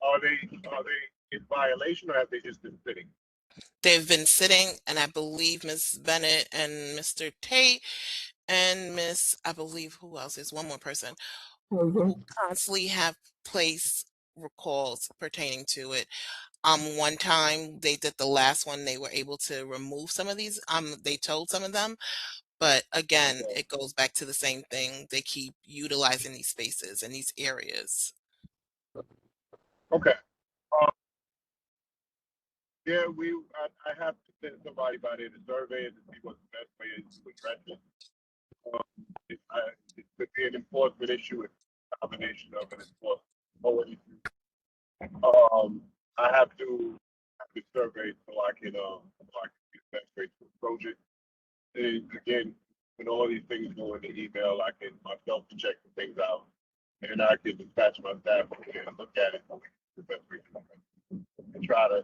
are they in violation, or have they just been sitting? They've been sitting, and I believe Ms. Bennett and Mr. Tate and I believe who else is one more person who constantly have place recalls pertaining to it. One time they did the last one, they were able to remove some of these. They told some of them, but again, it goes back to the same thing. They keep utilizing these spaces and these areas. Okay. Yeah, I have to send somebody by there to survey it to see what the best way is to address it. It could be an enforcement issue, a combination of an enforcement issue. I have to survey so I can get the best way to approach it. And again, when all these things go in the email, I can myself check the things out, and I can dispatch my staff and look at it. The best way to and try to,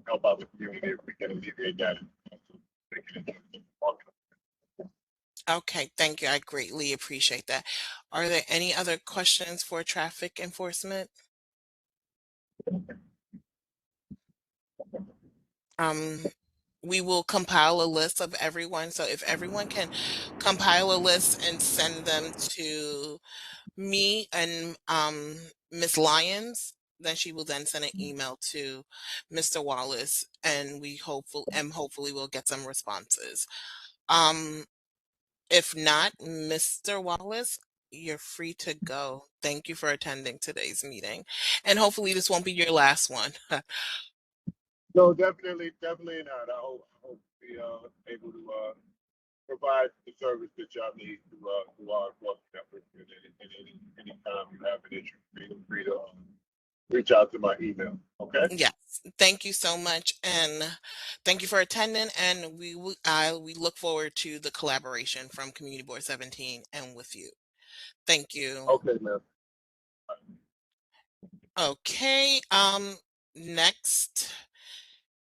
help out the community if we can alleviate that. Okay, thank you. I greatly appreciate that. Are there any other questions for traffic enforcement? We will compile a list of everyone. So if everyone can compile a list and send them to me and Ms. Lyons, then she will then send an email to Mr. Wallace, and hopefully we'll get some responses. If not, Mr. Wallace, you're free to go. Thank you for attending today's meeting, and hopefully this won't be your last one. No, definitely not. I hope we able to provide the service that y'all need to our enforcement efforts. And any time you have an issue, feel free to reach out to my email. Okay. Yes, thank you so much, and thank you for attending. And we look forward to the collaboration from Community Board 17 and with you. Thank you. Okay, ma'am. Okay. Next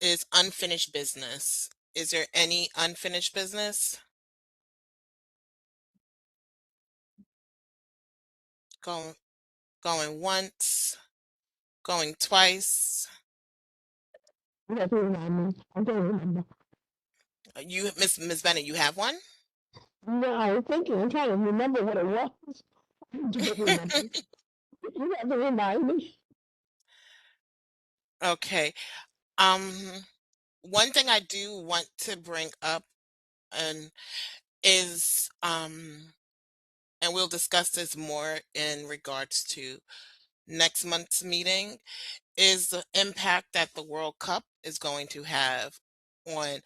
is unfinished business. Is there any unfinished business? Going once, going twice. You have to remind me. I don't remember. You, Miss Bennett, you have one? No, I was thinking. I'm trying to remember what it was. I don't remember. You have to remind me. Okay. One thing I do want to bring up and is and we'll discuss this more in regards to next month's meeting, is the impact that the World Cup is going to have on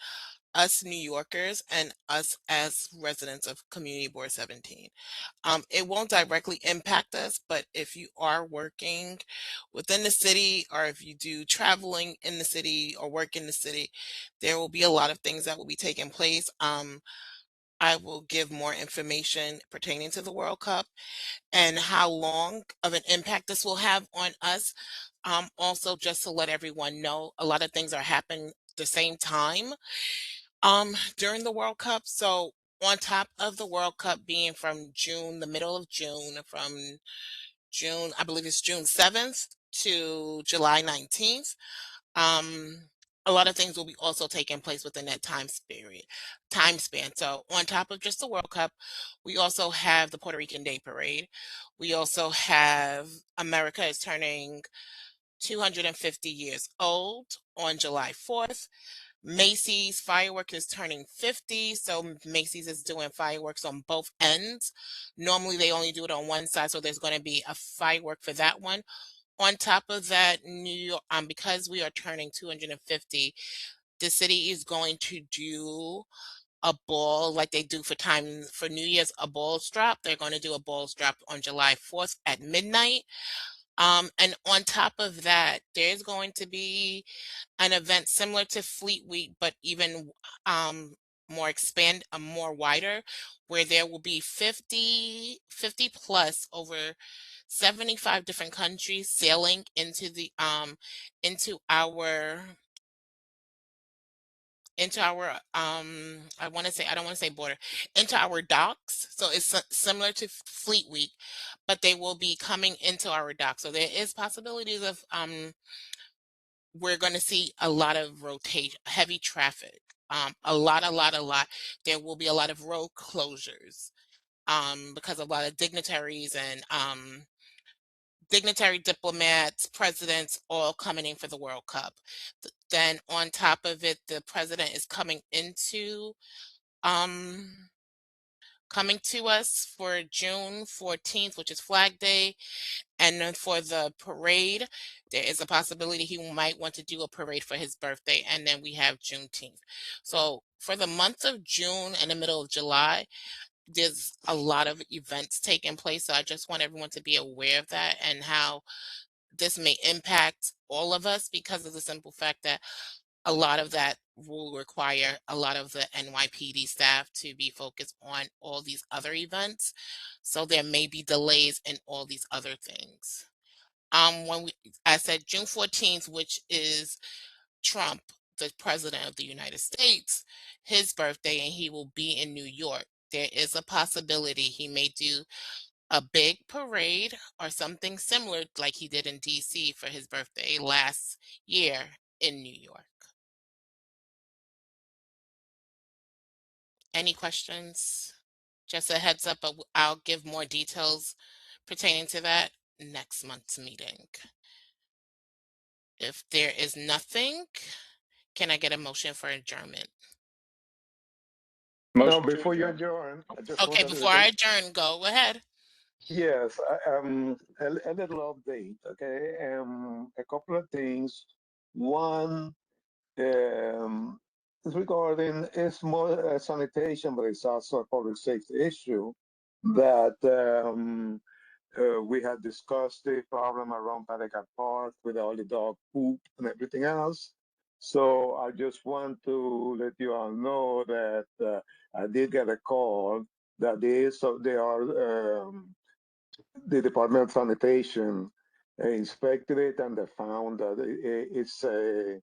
us New Yorkers and us as residents of Community Board 17. It won't directly impact us, but if you are working within the city or if you do traveling in the city or work in the city, there will be a lot of things that will be taking place. I will give more information pertaining to the World Cup and how long of an impact this will have on us. Also, just to let everyone know, a lot of things are happening at the same time during the World Cup. So on top of the World Cup being from June, the middle of June, from June, I believe it's June 7th to July 19th, a lot of things will be also taking place within that time span. So on top of just the World Cup, we also have the Puerto Rican Day Parade. We also have America is turning 250 years old on July 4th. Macy's fireworks is turning 50, so Macy's is doing fireworks on both ends. Normally they only do it on one side, so there's going to be a firework for that one. On top of that, New York, because we are turning 250, the city is going to do a ball like they do for New Year's, a balls drop. They're going to do a balls drop on July 4th at midnight. And on top of that, there's going to be an event similar to Fleet Week, but even more wider, where there will be 50 plus over 75 different countries sailing into our I don't want to say border, into our docks. So it's similar to Fleet Week, but they will be coming into our docks. So there is possibilities of we're going to see a lot of rotation, heavy traffic, a lot. There will be a lot of road closures because of a lot of dignitaries and diplomats, presidents, all coming in for the World Cup. Then on top of it, the president is um, coming to us for June 14th, which is Flag Day. And then for the parade, there is a possibility he might want to do a parade for his birthday. And then we have Juneteenth. So for the month of June and the middle of July, there's a lot of events taking place. So I just want everyone to be aware of that and how this may impact all of us because of the simple fact that a lot of that will require a lot of the NYPD staff to be focused on all these other events. So there may be delays in all these other things. I said June 14th, which is Trump, the president of the United States, his birthday, and he will be in New York. There is a possibility he may do a big parade or something similar like he did in DC for his birthday last year in New York. Any questions? Just a heads up, but I'll give more details pertaining to that next month's meeting. If there is nothing, can I get a motion for adjournment? Now, before you adjourn, I just Okay, wanted before I adjourn, go ahead. Yes, a little update, okay? A couple of things. One, It's regarding it's more sanitation, but it's also a public safety issue that we had discussed the problem around Patagat Park with all the dog poop and everything else. So I just want to let you all know that I did get a call that they are the Department of Sanitation inspected it and they found that it's a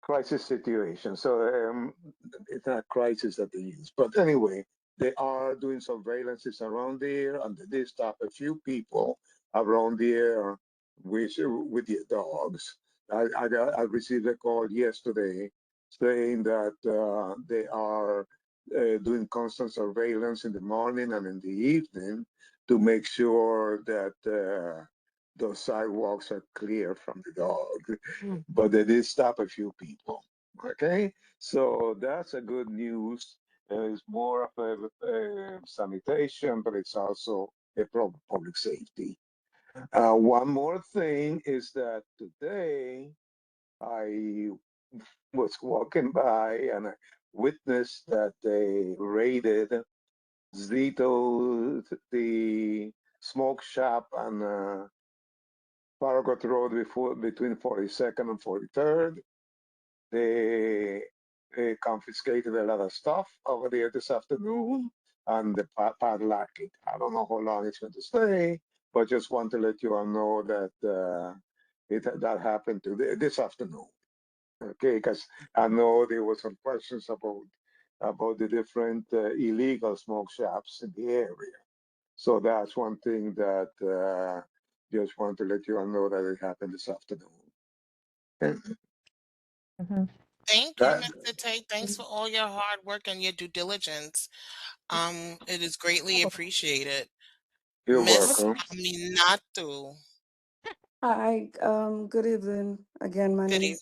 crisis situation. So it's not a crisis that they use. But anyway, they are doing surveillances around there and they did stop a few people around there with their dogs. I received a call yesterday saying that they are doing constant surveillance in the morning and in the evening to make sure that those sidewalks are clear from the dog. But they did stop a few people. Okay, so that's a good news. It's more of a sanitation, but it's also a public safety. One more thing is that today I was walking by and I witnessed that they raided Zito, the smoke shop on Farragut Road between 42nd and 43rd. They confiscated a lot of stuff over there this afternoon and they padlocked it. I don't know how long it's going to stay, but just want to let you all know that that happened this afternoon. Okay, because I know there were some questions about the different illegal smoke shops in the area. So that's one thing that just want to let you all know that it happened this afternoon. Okay. Thank you, That, Mr. Tate. Thanks for all your hard work and your due diligence. It is greatly appreciated. you're Miss welcome. Aminatu, Hi, good evening. Again, good evening.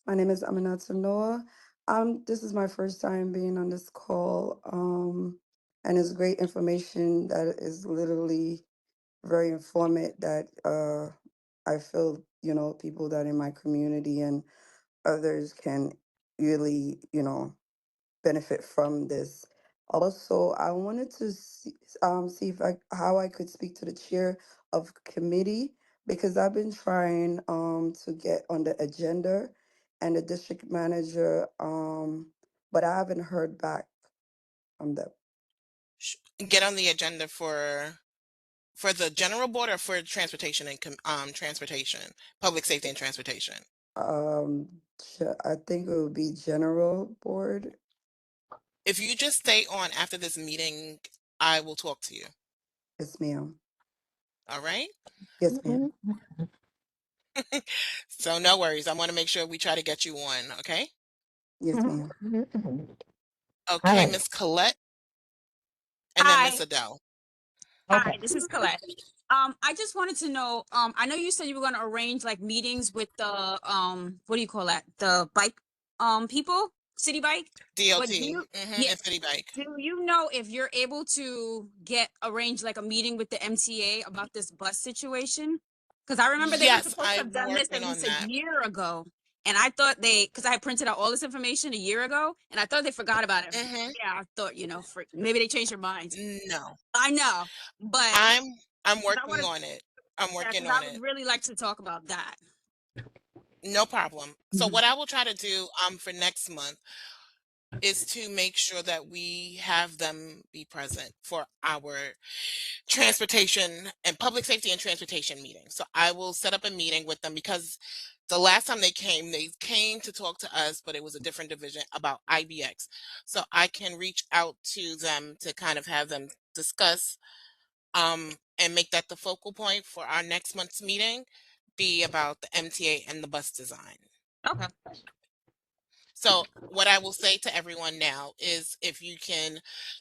my name is Aminata Noah. This is my first time being on this call. And it's great information that is literally very informative that I feel, people that in my community and others can really, benefit from this. Also, I wanted to see if how I could speak to the chair of committee because I've been trying to get on the agenda and the district manager, but I haven't heard back from them. Get on the agenda for the general board or for transportation and public safety and transportation. I think it would be general board. If you just stay on after this meeting, I will talk to you. Yes, ma'am. All right? Yes, ma'am. So no worries. I want to make sure we try to get you on, okay? Yes, ma'am. Okay, right. Miss Colette and then Miss Hi. Adele. Hi, this is Colette. I just wanted to know, I know you said you were gonna arrange like meetings with the what do you call that? The bike people, City Bike. DOT But do you and City Bike. do you know if you're able to arrange like a meeting with the MTA about this bus situation? Because I remember they were Yes, supposed to have I'm done this working at on least a that. year ago. And I thought because I had printed out all this information a year ago, and I thought they forgot about it. Yeah, I thought, maybe they changed their minds. No, I know, but I'm I working wanted, on it. I'm yeah, working because on I would it. really like to talk about that. No problem. So what I will try to do for next month is to make sure that we have them be present for our transportation and public safety and transportation meeting. So I will set up a meeting with them because the last time they came to talk to us, but it was a different division about IBX. So I can reach out to them to kind of have them discuss and make that the focal point for our next month's meeting be about the MTA and the bus design. Okay. So what I will say to everyone now is if you can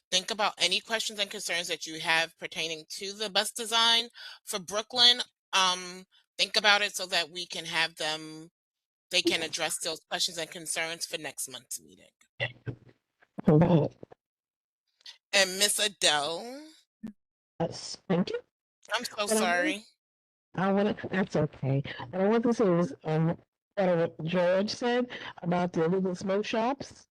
think about any questions and concerns that you have pertaining to the bus design for Brooklyn, think about it so that we can have they can address those questions and concerns for next month's meeting. Right. And Miss Adele, Yes. Thank you. I'm so And sorry. that's okay. What I want to say is, what George said about the illegal smoke shops.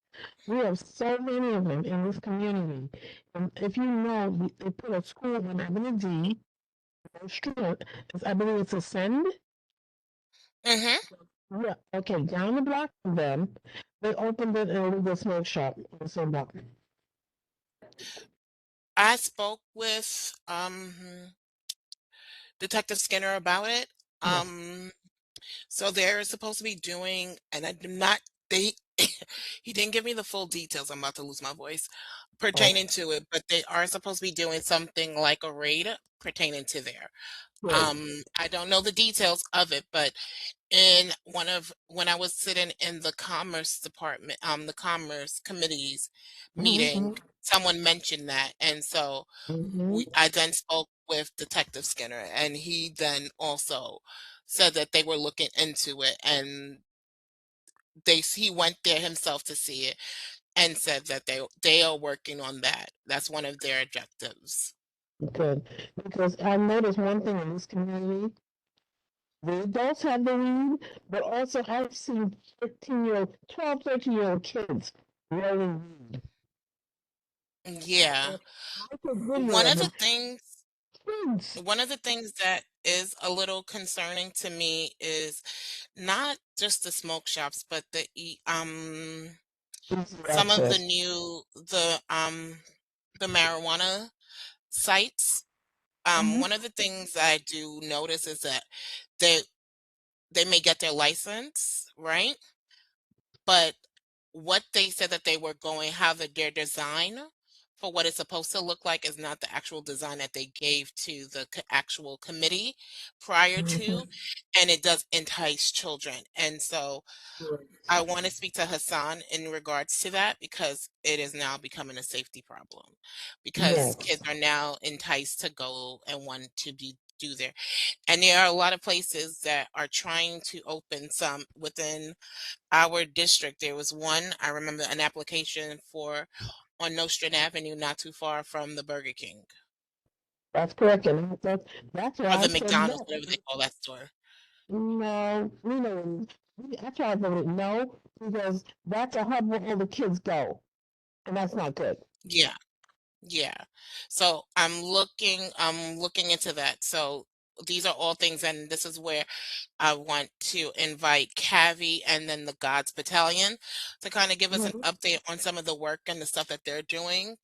We have so many of them in this community. And if you know, they put a school on Avenue D, street, I believe it's Ascend. Mm-hmm. Yeah, okay, down the block from them, they opened an illegal smoke shop in the same block. I spoke with Detective Skinner about it. Yes. So they're supposed to be doing, and I do not, they, he didn't give me the full details. I'm about to lose my voice pertaining to it, but they are supposed to be doing something like a raid pertaining to there. I don't know the details of it, but in when I was sitting in the commerce department, the commerce committee's meeting, someone mentioned that. And so I then spoke with Detective Skinner, and he then also said that they were looking into it, and he went there himself to see it and said that they are working on that. That's one of their objectives. Good, because I noticed one thing in this community. The adults have the weed, but also I've seen 13-year-old, 12, 13-year-old kids rolling weed. Yeah. I took video One of of the them. things Kids. One of the things that is a little concerning to me is not just the smoke shops, but some of Access. the marijuana sites. One of the things that I do notice is that they they may get their license, right? But what they said that they were going, how their design for what it's supposed to look like is not the actual design that they gave to the actual committee prior to, and it does entice children. And so I want to speak to Hassan in regards to that because it is now becoming a safety problem because Yes. kids are now enticed to go and want to do there. And there are a lot of places that are trying to open some within our district. There was one, I remember an application for on Nostrand Avenue, not too far from the Burger King That's correct. And that's why or I the said McDonald's, no. whatever they call that store. No, we know. That's why I voted no, because that's a hub where all the kids go. And that's not good. Yeah. Yeah. So I'm looking into that. So these are all things, and this is where I want to invite Cavi and then the Gods Battalion to kind of give us an update on some of the work and the stuff that they're doing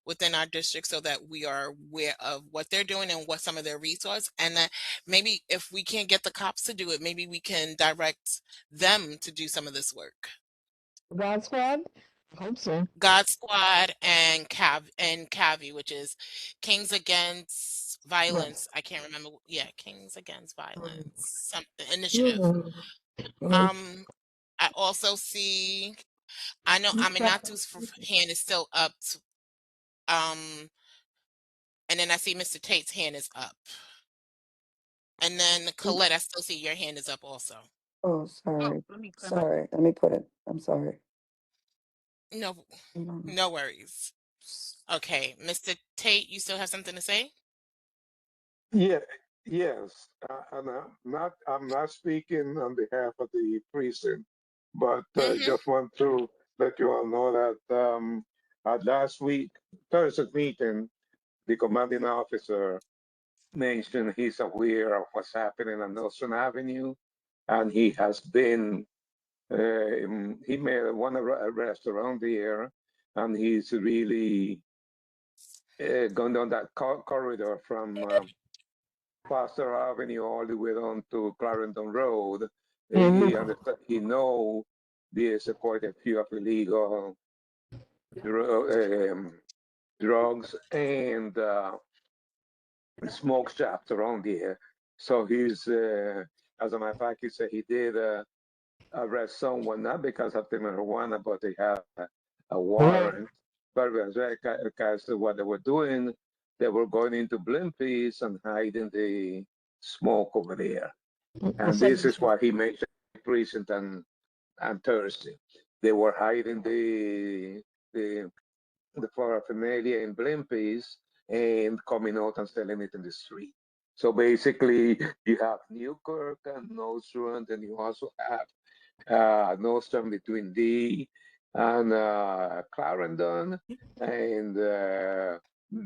within our district so that we are aware of what they're doing and what some of their resources. And that maybe if we can't get the cops to do it, maybe we can direct them to do some of this work. God Squad? I hope so. God Squad and Cavi, which is Kings Against Violence. I can't remember. Yeah, Kings Against Violence. Something initiative. I also see. I know Aminatu's hand is still up. Um, and then I see Mr. Tate's hand is up. And then Colette, I still see your hand is up also. Oh, sorry. Let me clear my Sorry. Let me put it. I'm sorry. No, Mm. no worries. Okay, Mr. Tate, you still have something to say? Yeah, yes, and I'm not speaking on behalf of the precinct, but just want to let you all know that at last week Thursday meeting, the commanding officer mentioned he's aware of what's happening on Nelson Avenue, and he has been he made one arrest around there, and he's really going down that corridor from Foster Avenue all the way down to Clarendon Road. He know there's quite a few of illegal drugs and smoke shops around here. So he's, as a matter of fact, he said he did arrest someone, not because of the marijuana, but they have a warrant. But because what they were doing, they were going into Blimpies and hiding the smoke over there. And this is why he mentioned precinct and Thursday. They were hiding the paraphernalia in Blimpies and coming out and selling it in the street. So basically, you have Newkirk and Nostrand, and you also have Northern between D and Clarendon, and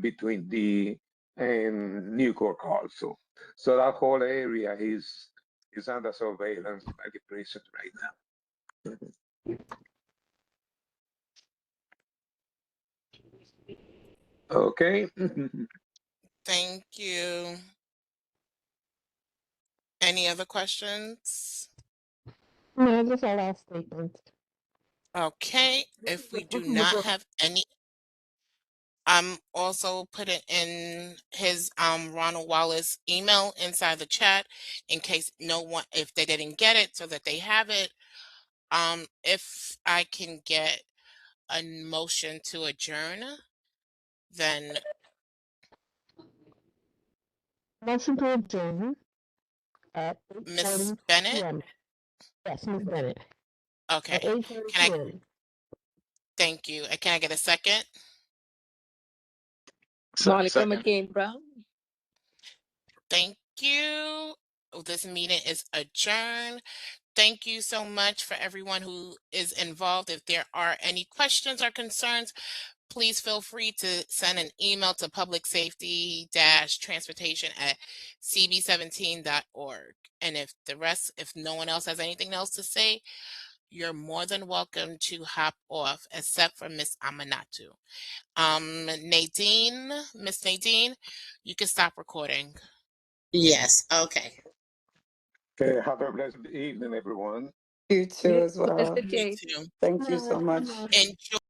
between D and Newport also. So that whole area is under surveillance by the prison right now. Okay. Thank you. Any other questions? No, just our last statement. Okay, if we do not have any, I'm also putting in his Ronald Wallace email inside the chat in case no one, if they didn't get it, so that they have it. If I can get a motion to adjourn, then Motion to adjourn at Miss 8:40 Bennett. p.m. Yes, Ms. Bennett. Okay, At 8:30 can I? p.m. Thank you. Can I get a second? Monica Second. McCain Brown. Thank you. This meeting is adjourned. Thank you so much for everyone who is involved. If there are any questions or concerns, please feel free to send an email to publicsafety-transportation@cb17.org. And if no one else has anything else to say, you're more than welcome to hop off, except for Miss Amanatu. Miss Nadine, you can stop recording. Yes, okay. Okay, have a blessed evening, everyone. You too as well. Mr. Me J. too. Thank you so much. Enjoy.